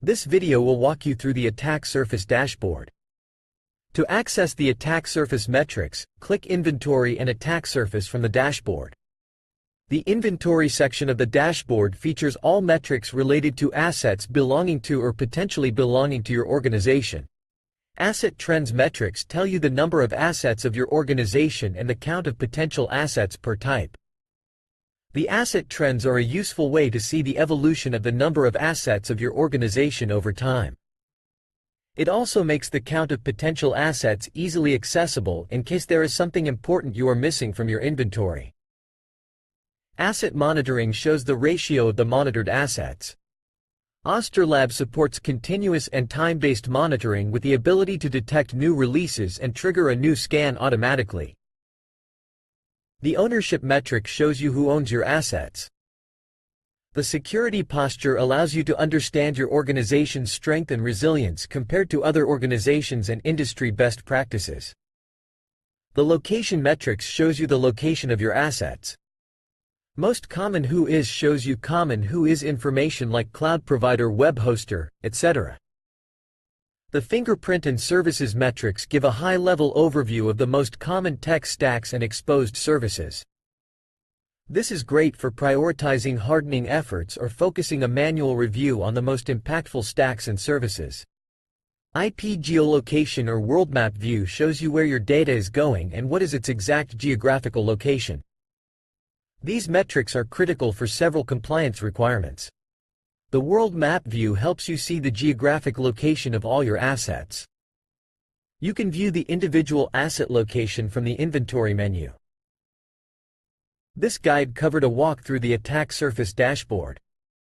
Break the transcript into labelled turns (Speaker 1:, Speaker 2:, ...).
Speaker 1: This video will walk you through the attack surface dashboard. To access the attack surface metrics, click Inventory and Attack Surface from the dashboard. The Inventory section of the dashboard features all metrics related to assets belonging to or potentially belonging to your organization. Asset Trends metrics tell you the number of assets of your organization and the count of potential assets per type. The asset trends are a useful way to see the evolution of the number of assets of your organization over time. It also makes the count of potential assets easily accessible in case there is something important you are missing from your inventory. Asset monitoring shows the ratio of the monitored assets. Ostorlab supports continuous and time-based monitoring with the ability to detect new releases and trigger a new scan automatically. The ownership metric shows you who owns your assets. The security posture allows you to understand your organization's strength and resilience compared to other organizations and industry best practices. The location metrics shows you the location of your assets. Most common Whois shows you common Whois information like cloud provider, web hoster, etc. The Fingerprint and services metrics give a high-level overview of the most common tech stacks and exposed services. This is great for prioritizing hardening efforts or focusing a manual review on the most impactful stacks and services. IP geolocation or world map view shows you where your data is going and what is its exact geographical location. These metrics are critical for several compliance requirements. The world map view helps you see the geographic location of all your assets. You can view the individual asset location from the inventory menu. This guide covered a walk through the attack surface dashboard.